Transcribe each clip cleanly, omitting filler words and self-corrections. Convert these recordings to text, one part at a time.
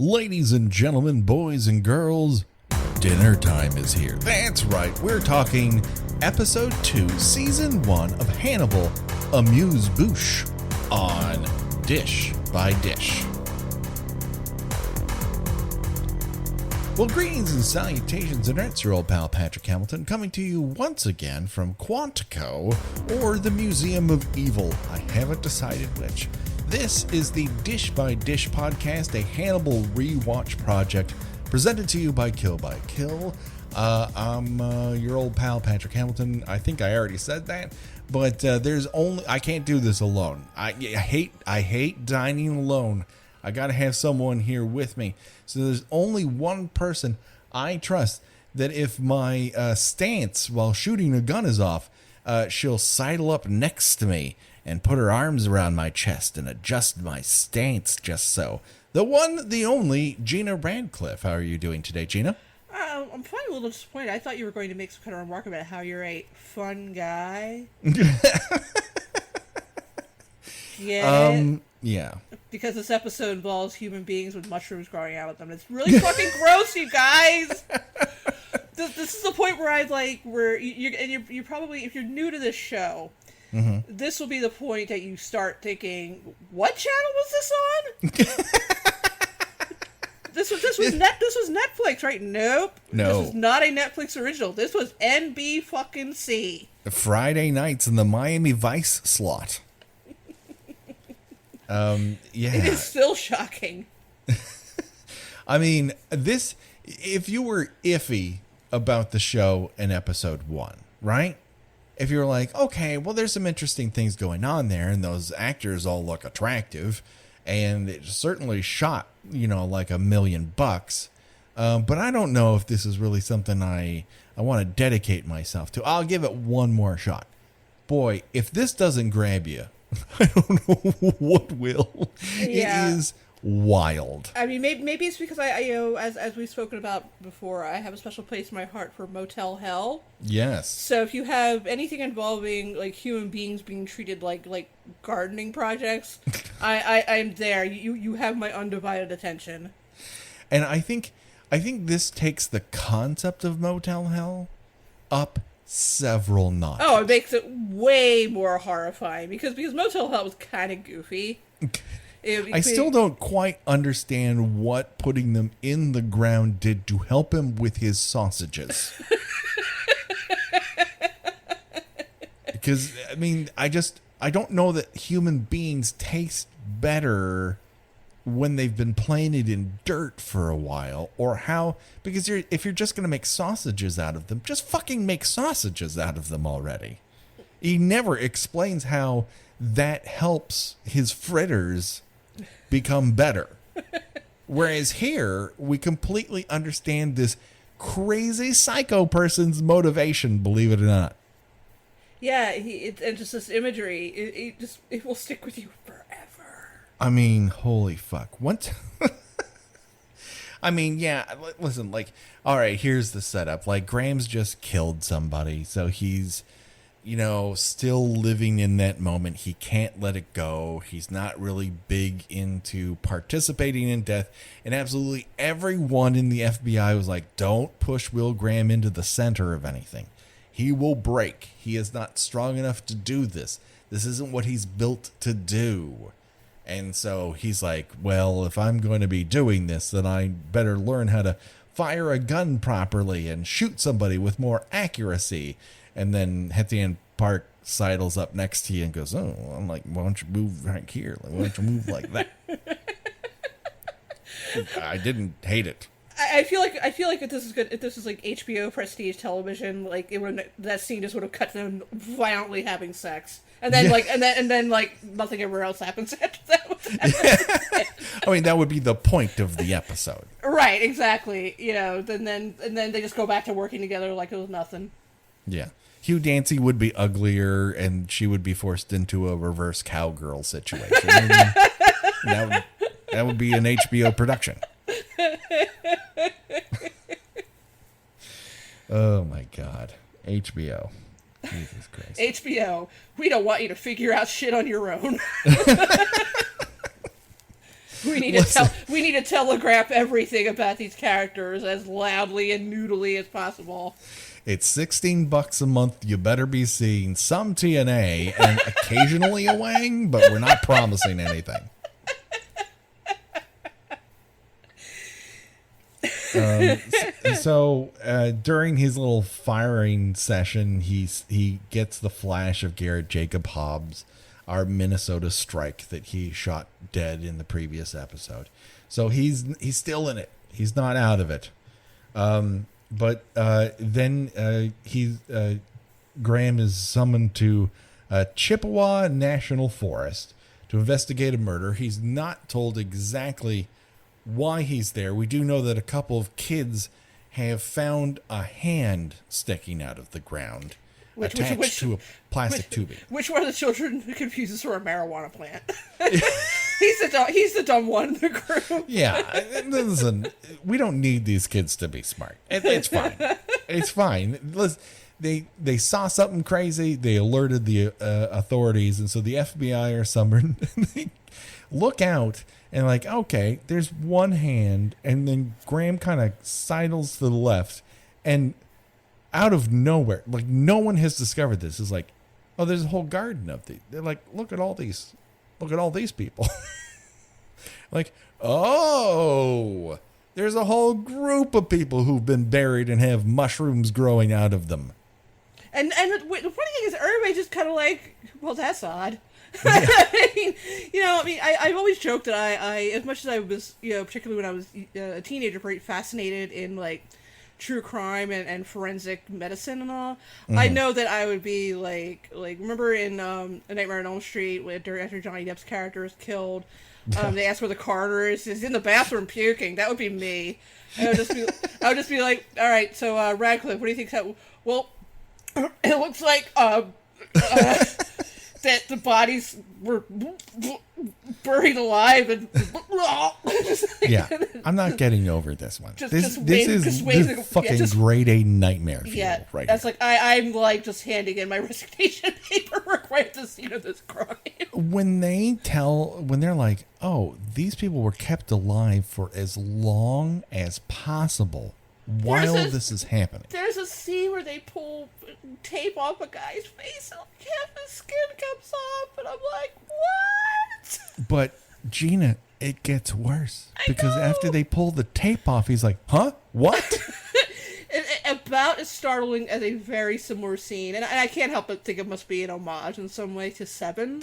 Ladies and gentlemen, boys and girls, dinner time is here. That's right, we're talking Episode 2, Season 1 of Hannibal, Amuse Bouche on Dish by Dish. Well, greetings and salutations, and it's your old pal Patrick Hamilton coming to you once again from Quantico, or the Museum of Evil. I haven't decided which. This is the Dish by Dish podcast, a Hannibal Rewatch project presented to you by Kill by Kill. I'm your old pal Patrick Hamilton. I think I already said that, but I can't do this alone. I hate dining alone. I gotta have someone here with me. So there's only one person I trust that if my stance while shooting a gun is off, she'll sidle up next to me and put her arms around my chest and adjust my stance just so. The one, the only, Gina Radcliffe. How are you doing today, Gina? I'm probably a little disappointed. I thought you were going to make some kind of remark about how you're a fun guy. Yeah. Yeah. Because this episode involves human beings with mushrooms growing out of them. It's really fucking gross, you guys. This is the point where you're probably, if you're new to this show, this will be the point that you start thinking, what channel was this on? This was Netflix, right? Nope. No. This is not a Netflix original. This was NB fucking C. Friday nights in the Miami Vice slot. Yeah. It is still shocking. I mean, if you were iffy about the show in episode 1, right? If you're like, okay, well, there's some interesting things going on there, and those actors all look attractive, and it certainly shot, like $1 million bucks. But I don't know if this is really something I want to dedicate myself to. I'll give it one more shot. Boy, if this doesn't grab you, I don't know what will. Yeah. It is wild. I mean, maybe it's because I as we've spoken about before, I have a special place in my heart for Motel Hell. Yes. So if you have anything involving like human beings being treated like gardening projects, I'm there. You have my undivided attention. And I think this takes the concept of Motel Hell up several notches. Oh, it makes it way more horrifying because Motel Hell was kind of goofy. I still don't quite understand what putting them in the ground did to help him with his sausages. Because, I mean, I don't know that human beings taste better when they've been planted in dirt for a while, or how, because if you're just going to make sausages out of them, just fucking make sausages out of them already. He never explains how that helps his fritters become better. Whereas here, we completely understand this crazy psycho person's motivation, believe it or not. Yeah, and just this imagery, it will stick with you forever. I mean, holy fuck. What? I mean, yeah, listen, all right, here's the setup. Graham's just killed somebody, so he's, still living in that moment. He can't let it go. He's not really big into participating in death. And absolutely everyone in the FBI was like, don't push Will Graham into the center of anything. He will break. He is not strong enough to do this. This isn't what he's built to do. And so he's like, well, if I'm going to be doing this, then I better learn how to fire a gun properly and shoot somebody with more accuracy. And then Hethian Park sidles up next to you and goes, oh, I'm like, why don't you move right here? Why don't you move like that? I didn't hate it. I feel like if this is good, if this is like HBO prestige television, that scene just would have cut them violently having sex, and then and then nothing ever else happens after that. I mean, that would be the point of the episode, right? Exactly. Then they just go back to working together like it was nothing. Yeah, Hugh Dancy would be uglier, and she would be forced into a reverse cowgirl situation. that would be an HBO production. Oh my God, HBO. Jesus Christ. HBO, we don't want you to figure out shit on your own. we need to telegraph everything about these characters as loudly and noodly as possible. It's $16 a month. You better be seeing some TNA and occasionally a Wang, but we're not promising anything. So during his little firing session, he gets the flash of Garrett Jacob Hobbs, our Minnesota Strike that he shot dead in the previous episode. So he's still in it. He's not out of it. But then Graham is summoned to Chippewa National Forest to investigate a murder. He's not told exactly why he's there. We do know that a couple of kids have found a hand sticking out of the ground attached to a plastic tubing. Which one of the children confuses for a marijuana plant? He's the dumb one in the group. Yeah, listen, we don't need these kids to be smart. It's fine. It's fine. Listen, they saw something crazy. They alerted the authorities, and so the FBI are summoned. They look out and like, okay, there's one hand, and then Graham kind of sidles to the left, and out of nowhere, like no one has discovered this, is like, oh, there's a whole garden of these. They're like, look at all these people. Like, oh, there's a whole group of people who've been buried and have mushrooms growing out of them. And the funny thing is, everybody just kind of like, well, that's odd. Yeah. I've always joked that I, as much as I was, particularly when I was a teenager, very fascinated in like true crime and forensic medicine and all. Mm-hmm. I know that I would be like remember in A Nightmare on Elm Street, after Johnny Depp's character is killed, they ask where the coroner is. He's in the bathroom puking. That would be me. I would just be like, all right, so Radcliffe, what do you think? Well, it looks like that the bodies were buried alive and yeah, I'm not getting over this one. This is fucking grade A nightmare fuel right that's here. Like I'm like just handing in my resignation paperwork right at the scene of this crime. When they're like, oh, these people were kept alive for as long as possible while this is happening. There's a scene where they pull tape off a guy's face and half his skin comes off, and I'm like, what? But Gina, it gets worse because after they pull the tape off, he's like, huh? What? About as startling as a very similar scene, and I can't help but think it must be an homage in some way to Seven.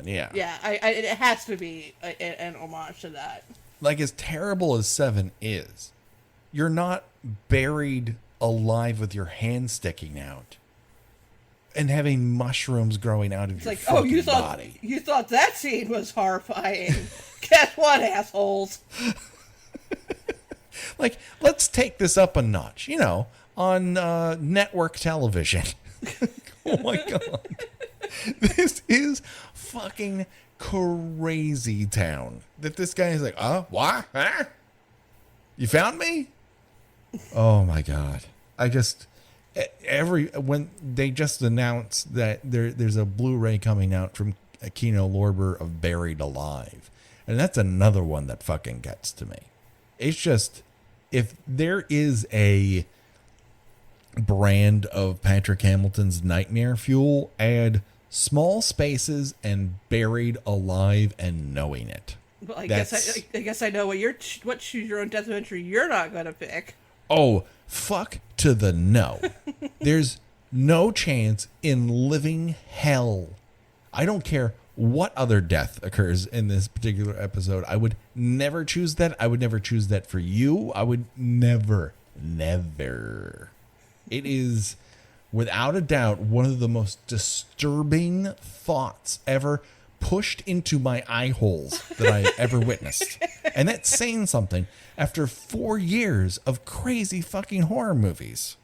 Yeah. Yeah, it has to be an homage to that. Like, as terrible as Seven is, you're not buried alive with your hand sticking out and having mushrooms growing out of your fucking body. You thought that scene was horrifying. Guess what, assholes? Like, let's take this up a notch, on network television. Oh my God. This is fucking crazy town. That this guy is like, what? Huh? You found me? Oh my God. When they just announced that there's a Blu-ray coming out from Kino Lorber of Buried Alive. And that's another one that fucking gets to me. It's just, if there is a brand of Patrick Hamilton's nightmare fuel, add small spaces and Buried Alive and knowing it. Well, I guess I know what Choose Your Own Death Adventure you're not going to pick. Oh, fuck to the no. There's no chance in living hell. I don't care what other death occurs in this particular episode. I would never choose that. I would never choose that for you. I would never. It is, without a doubt, one of the most disturbing thoughts ever pushed into my eye holes that I ever witnessed. And that's saying something after 4 years of crazy fucking horror movies.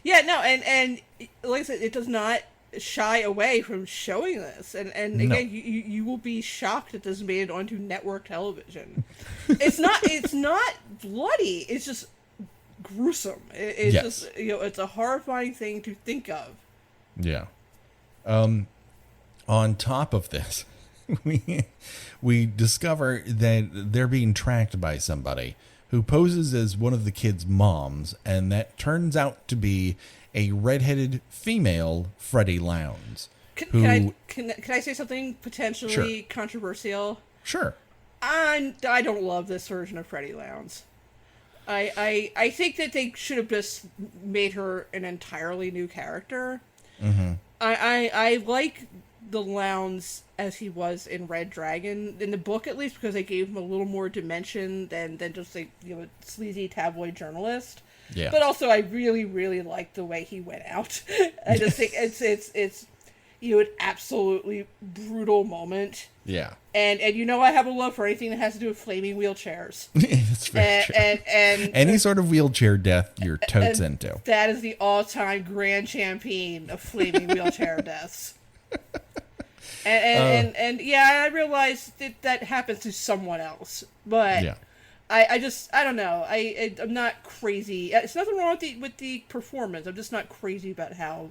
Yeah, no, and like I said, it does not shy away from showing this. And again, no. you will be shocked that this made it onto network television. It's not bloody. It's just gruesome. It's just, it's a horrifying thing to think of. Yeah. On top of this, we discover that they're being tracked by somebody who poses as one of the kids' moms, and that turns out to be a redheaded female Freddie Lounds. Can I say something potentially controversial? Sure. I don't love this version of Freddie Lounds. I think that they should have just made her an entirely new character. Mm-hmm. I like the Lounds as he was in Red Dragon, in the book at least, because they gave him a little more dimension than just a sleazy tabloid journalist. Yeah. But also, I really, really like the way he went out. I just think it's an absolutely brutal moment. Yeah. And I have a love for anything that has to do with flaming wheelchairs. It's very true. And any sort of wheelchair death you're totes into. That is the all-time grand champion of flaming wheelchair deaths. And I realize that happens to someone else, but yeah. I don't know. I'm not crazy. It's nothing wrong with the performance. I'm just not crazy about how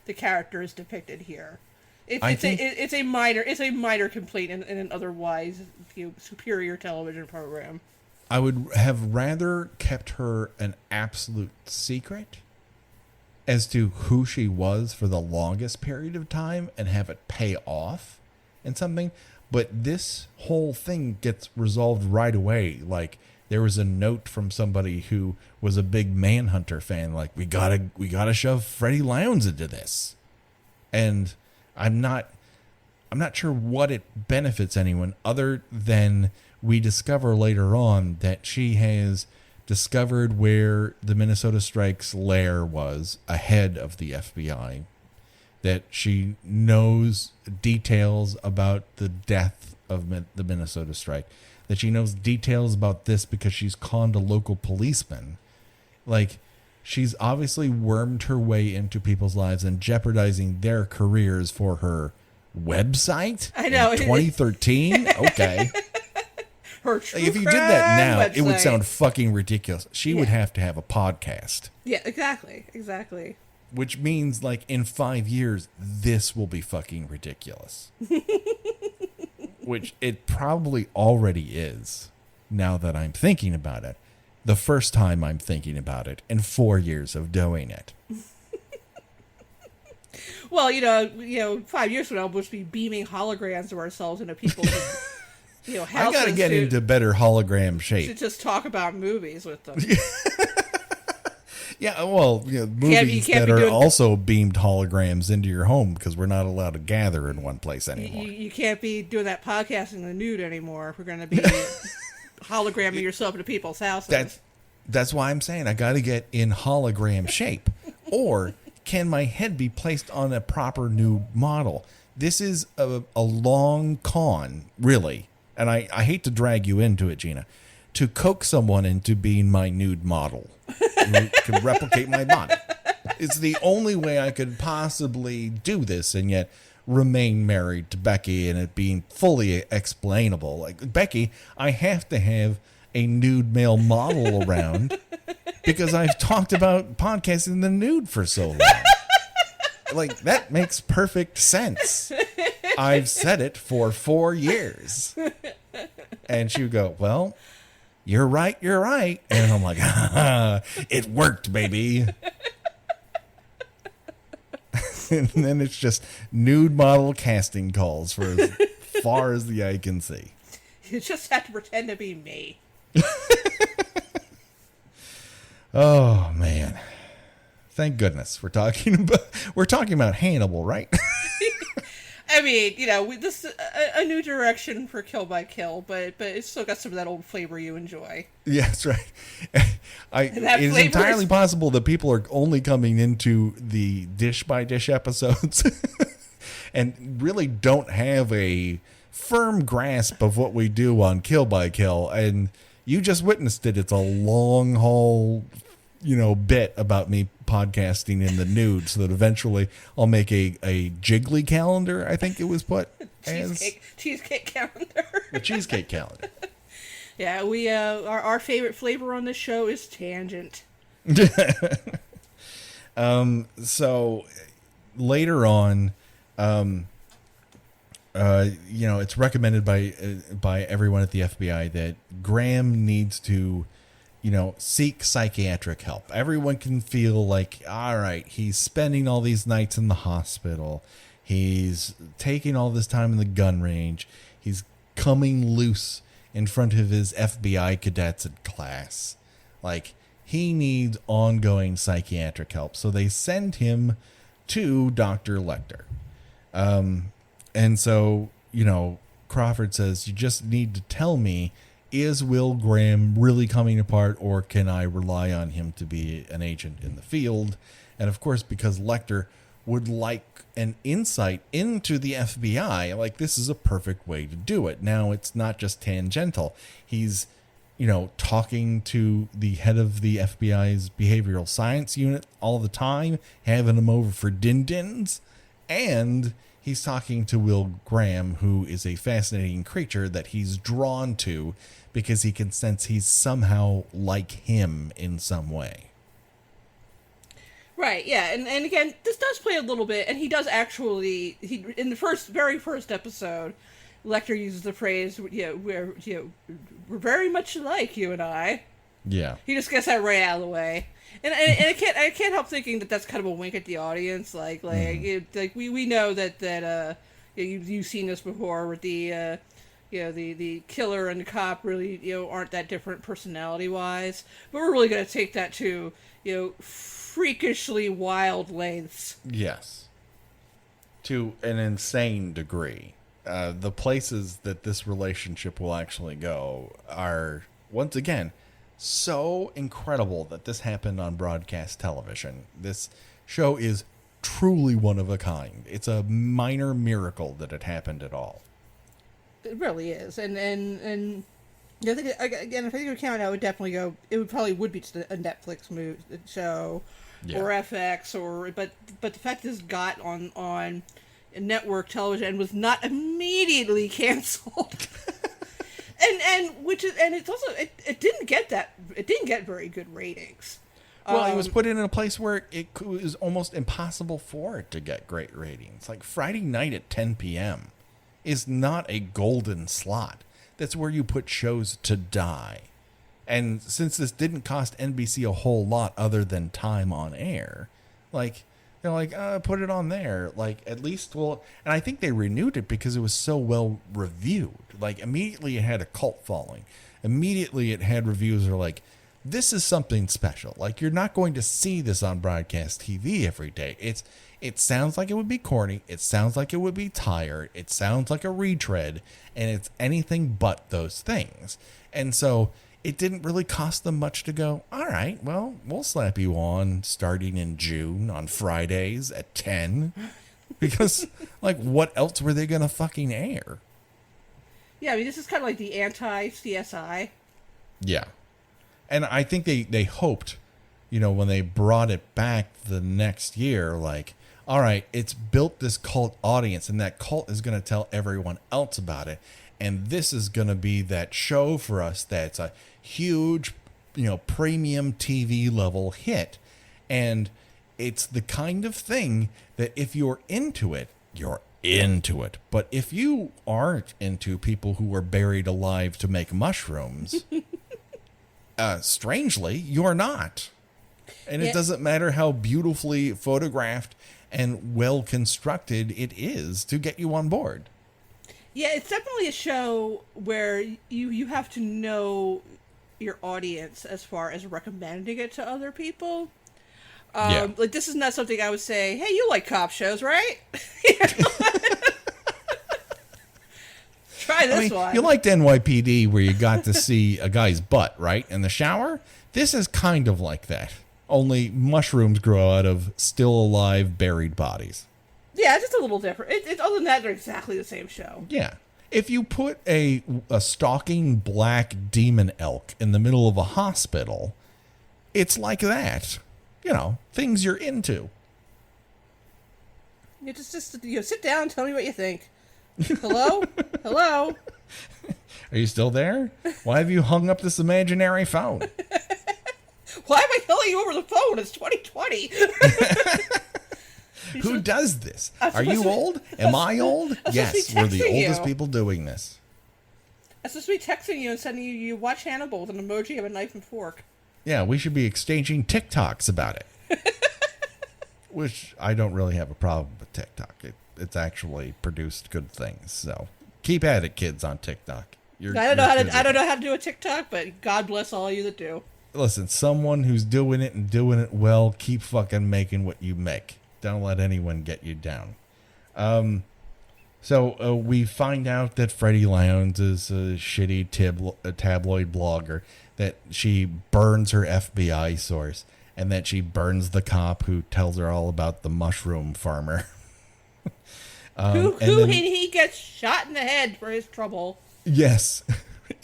the character is depicted here. It's a minor complaint in an otherwise superior television program. I would have rather kept her an absolute secret as to who she was for the longest period of time and have it pay off and something. But this whole thing gets resolved right away. Like, there was a note from somebody who was a big Manhunter fan. Like, we gotta shove Freddie Lounds into this. And I'm not sure what it benefits anyone other than we discover later on that she has discovered where the Minnesota Strike's lair was ahead of the FBI, that she knows details about the death of the Minnesota Strike, that she knows details about this because she's conned a local policeman. Like, she's obviously wormed her way into people's lives and jeopardizing their careers for her website. I know. In 2013? Okay. Her true if you did that now, website. It would sound fucking ridiculous. She would have to have a podcast. Yeah, exactly. Which means, like, in 5 years, this will be fucking ridiculous. Which it probably already is, now that I'm thinking about it. The first time I'm thinking about it in 4 years of doing it. Well, 5 years from now, we'll just be beaming holograms of ourselves into people's, houses. I gotta get into better hologram shape. To just talk about movies with them. Yeah, well, movies that are also beamed holograms into your home because we're not allowed to gather in one place anymore. You can't be doing that podcast in the nude anymore if we're going to be hologramming yourself into people's houses. That's why I'm saying I got to get in hologram shape. Or can my head be placed on a proper nude model? This is a long con, really. And I hate to drag you into it, Gina, to coax someone into being my nude model. To replicate my body. It's the only way I could possibly do this and yet remain married to Becky and it being fully explainable. Like, Becky, I have to have a nude male model around because I've talked about podcasting the nude for so long. Like, that makes perfect sense. I've said it for 4 years. And she would go, well, you're right. And I'm like, it worked, baby. And then it's just nude model casting calls for as far as the eye can see. You just have to pretend to be me. Oh, man. Thank goodness we're talking about Hannibal, right? I mean, this is a new direction for Kill by Kill, but it's still got some of that old flavor you enjoy. Yeah, that's right. It is entirely possible that people are only coming into the dish by dish episodes and really don't have a firm grasp of what we do on Kill by Kill. And you just witnessed it. It's a long haul, bit about me podcasting in the nude so that eventually I'll make a jiggly calendar, I think it was put as. Cheesecake calendar. The cheesecake calendar. Yeah, we our favorite flavor on this show is tangent. So later on, it's recommended by everyone at the FBI that Graham needs to, seek psychiatric help. Everyone can feel like, all right, he's spending all these nights in the hospital. He's taking all this time in the gun range. He's coming loose in front of his FBI cadets in class. Like, he needs ongoing psychiatric help. So they send him to Dr. Lecter. And so, Crawford says, you just need to tell me, is Will Graham really coming apart, or can I rely on him to be an agent in the field? And of course, because Lecter would like an insight into the FBI, like, this is a perfect way to do it. Now, it's not just tangential. He's, talking to the head of the FBI's behavioral science unit all the time, having him over for din-dins, and he's talking to Will Graham, who is a fascinating creature that he's drawn to because he can sense he's somehow like him in some way. Right, yeah, and again, this does play a little bit, and he does actually, in the very first episode, Lecter uses the phrase, we're very much alike, you and I. Yeah. He just gets that right out of the way. And I can't help thinking that that's kind of a wink at the audience, like we know that you've seen this before with the the killer and the cop really aren't that different personality wise, but we're really going to take that to freakishly wild lengths. Yes, to an insane degree. The places that this relationship will actually go are, once again, so incredible that this happened on broadcast television. This show is truly one of a kind. It's a minor miracle that it happened at all. It really is, and I think again, if I think of count, I would definitely go. It would probably be just a Netflix show, or FX, but the fact that it's got on network television and was not immediately canceled. And it's also it didn't get very good ratings. Well, it was put in a place where it was almost impossible for it to get great ratings. Like Friday night at 10 p.m. is not a golden slot. That's where you put shows to die. And since this didn't cost NBC a whole lot other than time on air, like, they're like, put it on there. Like, at least, and I think they renewed it because it was so well reviewed. Like, immediately it had a cult following. Immediately it had reviews that are like, this is something special. Like, you're not going to see this on broadcast TV every day. It sounds like it would be corny. It sounds like it would be tired. It sounds like a retread. And it's anything but those things. And so it didn't really cost them much to go, all right, well, we'll slap you on starting in June on Fridays at 10. Because, like, what else were they going to fucking air? Yeah, I mean, this is kind of like the anti-CSI. Yeah. And I think they hoped, when they brought it back the next year, like, all right, it's built this cult audience, and that cult is going to tell everyone else about it. And this is going to be that show for us that's a huge, premium TV level hit. And it's the kind of thing that if you're into it, you're into it. But if you aren't into people who were buried alive to make mushrooms, strangely, you're not. And it doesn't matter how beautifully photographed and well constructed it is to get you on board. Yeah, it's definitely a show where you have to know your audience as far as recommending it to other people. Like, this is not something I would say, hey, you like cop shows, right? Try this one. You liked NYPD where you got to see a guy's butt, right? In the shower? This is kind of like that. Only mushrooms grow out of still alive buried bodies. Yeah, it's just a little different. Other than that, they're exactly the same show. Yeah. If you put a stalking black demon elk in the middle of a hospital, it's like that. Things you're into. You just sit down and tell me what you think. Hello? Hello? Are you still there? Why have you hung up this imaginary phone? Why am I telling you over the phone? It's 2020. Who does this? I'm Are you supposed to- old? Am I old? Yes, be we're the texting oldest you. people doing this. I'm supposed to be texting you and sending you watch Hannibal with an emoji of a knife and fork. Yeah, we should be exchanging TikToks about it. Which I don't really have a problem with TikTok. It's actually produced good things. So keep at it, kids, on TikTok. I don't know how to do a TikTok, but God bless all you that do. Listen, someone who's doing it and doing it well, keep fucking making what you make. Don't let anyone get you down. So we find out that Freddie Lounds is a shitty tabloid blogger, that she burns her FBI source, and that she burns the cop who tells her all about the mushroom farmer. He gets shot in the head for his trouble. Yes,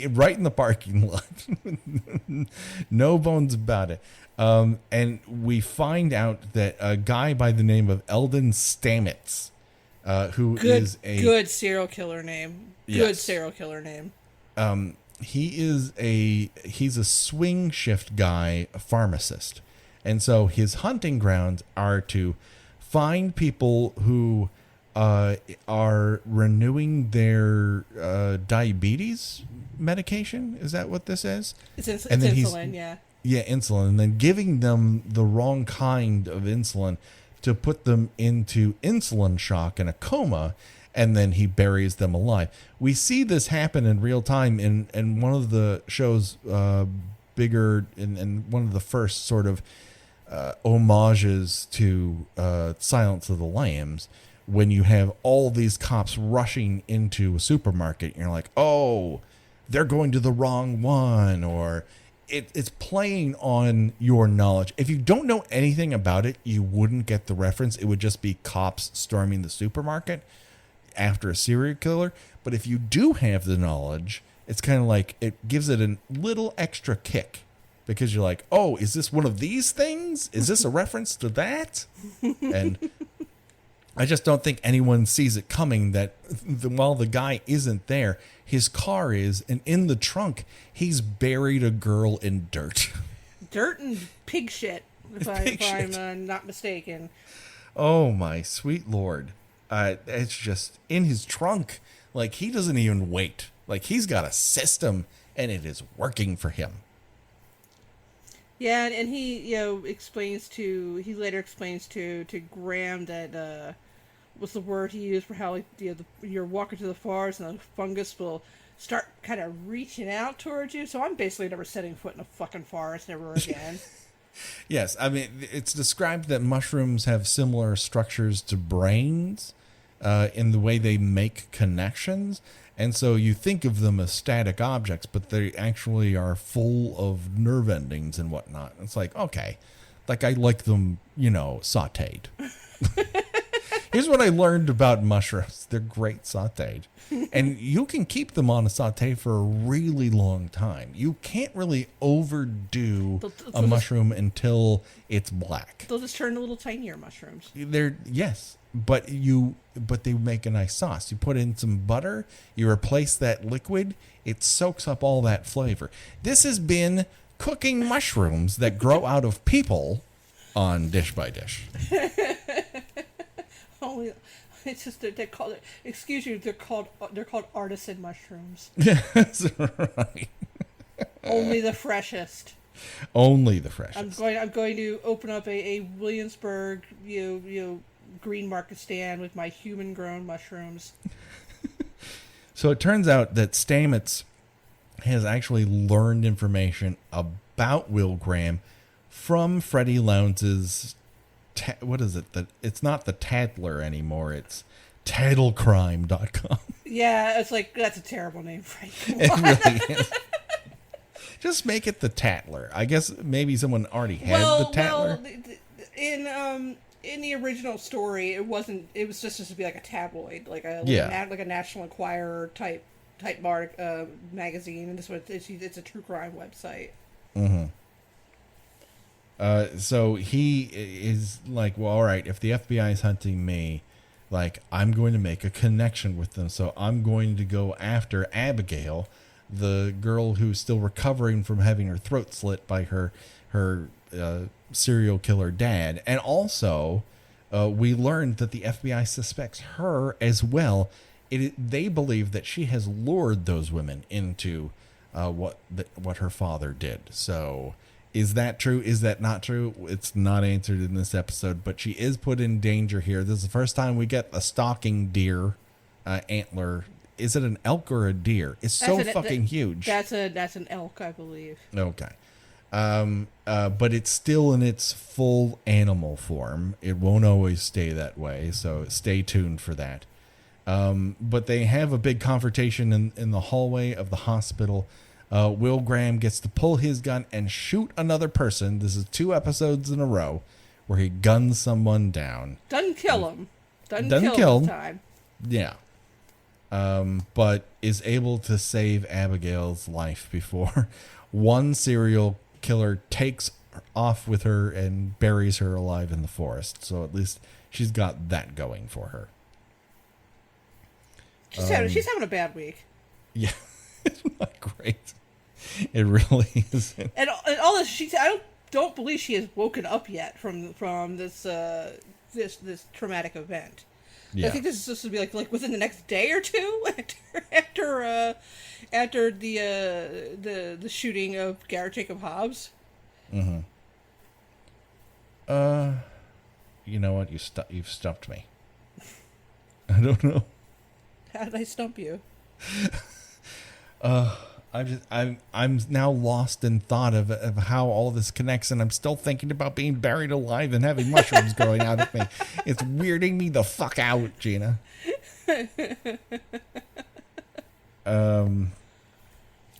right in the parking lot. No bones about it. And we find out that a guy by the name of Eldon Stamets, who is a good serial killer name. Yes. Good serial killer name. He's a swing shift guy, a pharmacist. And so his hunting grounds are to find people who are renewing their diabetes medication. Is that what this is? It's insulin, yeah. Yeah, insulin. And then giving them the wrong kind of insulin to put them into insulin shock and a coma, and then he buries them alive. We see this happen in real time in one of the show's bigger, in one of the first sort of homages to Silence of the Lambs, when you have all these cops rushing into a supermarket, and you're like, oh, they're going to the wrong one, or it's playing on your knowledge. If you don't know anything about it, you wouldn't get the reference. It would just be cops storming the supermarket after a serial killer. But if you do have the knowledge, it's kind of like it gives it a little extra kick, because you're like, oh, is this one of these things? Is this a reference to that? And I just don't think anyone sees it coming that while the guy isn't there, his car is, and in the trunk, he's buried a girl in dirt. Dirt and pig shit, if I'm not mistaken. Oh, my sweet Lord. It's just in his trunk. Like, he doesn't even wait. Like, he's got a system, and it is working for him. Yeah, and he, he later explains to Graham that, what's the word he used for how, you're walking through the forest and the fungus will start kind of reaching out towards you. So I'm basically never setting foot in a fucking forest ever again. Yes, I mean, it's described that mushrooms have similar structures to brains in the way they make connections. And so you think of them as static objects, but they actually are full of nerve endings and whatnot. It's like, okay, like I like them, sauteed. Here's what I learned about mushrooms. They're great sauteed. And you can keep them on a saute for a really long time. You can't really overdo a mushroom until it's black. They'll just turn to little tinier mushrooms. Yes, but they make a nice sauce. You put in some butter, you replace that liquid, it soaks up all that flavor. This has been cooking mushrooms that grow out of people on Dish by Dish. Only, it's just they're called. Excuse you, they're called artisan mushrooms. That's right. Only the freshest. Only the freshest. I'm going to open up a Williamsburg green market stand with my human grown mushrooms. So it turns out that Stamets has actually learned information about Will Graham from Freddie Lounds's. What is it? It's not the Tattler anymore. It's tattlecrime.com. Yeah, it's like, that's a terrible name, Frank. It really is. Just make it the Tattler. I guess maybe someone already had the Tattler. Well, in the original story, it wasn't. It was just to be like a tabloid, like a National Enquirer type magazine, and this one it's a true crime website. Mm-hmm. So he is like, well, all right, if the FBI is hunting me, like, I'm going to make a connection with them. So I'm going to go after Abigail, the girl who's still recovering from having her throat slit by her serial killer dad. And also we learned that the FBI suspects her as well. They believe that she has lured those women into what her father did. So is that true? Is that not true? It's not answered in this episode, but she is put in danger here. This is the first time we get a stalking deer antler. Is it an elk or a deer? It's so fucking huge. That's an elk, I believe. Okay. But it's still in its full animal form. It won't always stay that way, so stay tuned for that. But they have a big confrontation in the hallway of the hospital. Will Graham gets to pull his gun and shoot another person. This is 2 episodes in a row where he guns someone down. Doesn't kill him. Doesn't kill him. This time. Yeah. But is able to save Abigail's life before one serial killer takes off with her and buries her alive in the forest. So at least she's got that going for her. She's having a bad week. Yeah, it's not great. It really isn't. And all this, I don't believe she has woken up yet from this this traumatic event. Yeah. I think this is supposed to be like within the next day or two after the shooting of Garrett Jacob Hobbs. Mm-hmm. You know what? You've stumped me. I don't know. How did I stump you? I'm now lost in thought of how all this connects, and I'm still thinking about being buried alive and having mushrooms growing out of me. It's weirding me the fuck out, Gina.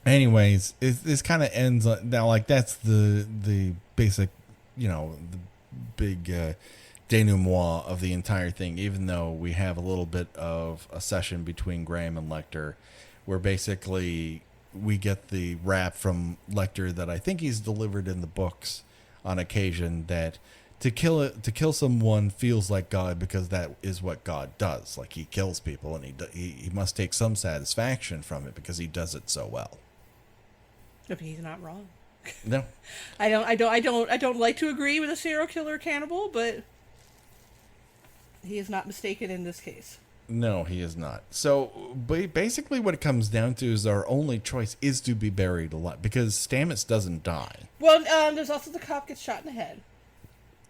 Anyways, this kind of ends now. Like that's the basic, the big denouement of the entire thing. Even though we have a little bit of a session between Graham and Lecter, where basically we get the rap from Lecter that I think he's delivered in the books on occasion, that to kill someone feels like God, because that is what God does. Like, he kills people, and he must take some satisfaction from it because he does it so well. If he's not wrong. No, I don't like to agree with a serial killer cannibal, but he is not mistaken in this case. No, he is not. So basically what it comes down to is our only choice is to be buried alive, because Stamets doesn't die. Well, there's also the cop gets shot in the head.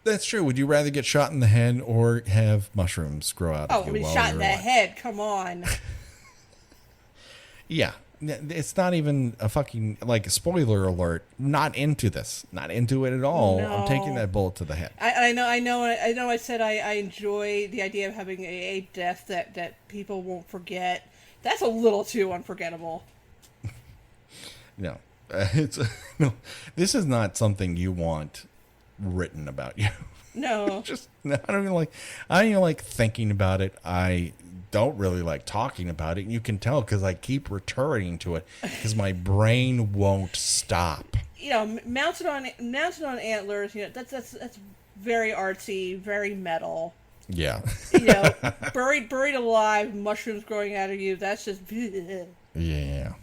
That's true. Would you rather get shot in the head or have mushrooms grow out of you? Shot in the head. Come on. Yeah. It's not even a fucking, spoiler alert, not into this. Not into it at all. No. I'm taking that bullet to the head. I know I said I enjoy the idea of having a death that people won't forget. That's a little too unforgettable. No. No. This is not something you want written about you. No. I don't even like thinking about it. I don't really like talking about it. You can tell because I keep returning to it because my brain won't stop. Mounted on antlers. That's very artsy, very metal. Yeah. Buried alive, mushrooms growing out of you. That's just. Yeah.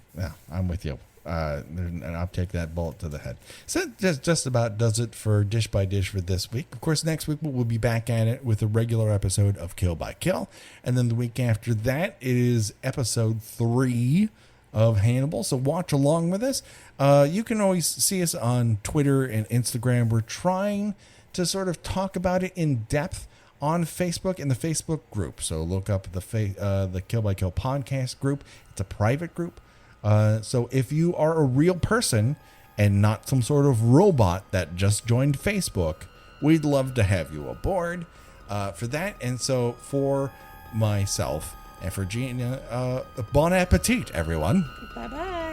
I'm with you. And I'll take that bullet to the head. So that just about does it for Dish by Dish for this week. Of course, next week we'll be back at it with a regular episode of Kill by Kill. And then the week after that is episode 3 of Hannibal. So watch along with us. You can always see us on Twitter and Instagram. We're trying to sort of talk about it in depth on Facebook in the Facebook group. So look up the Kill by Kill podcast group. It's a private group. So if you are a real person and not some sort of robot that just joined Facebook, we'd love to have you aboard for that. And so for myself and for Gina, bon appetit, everyone. Bye-bye.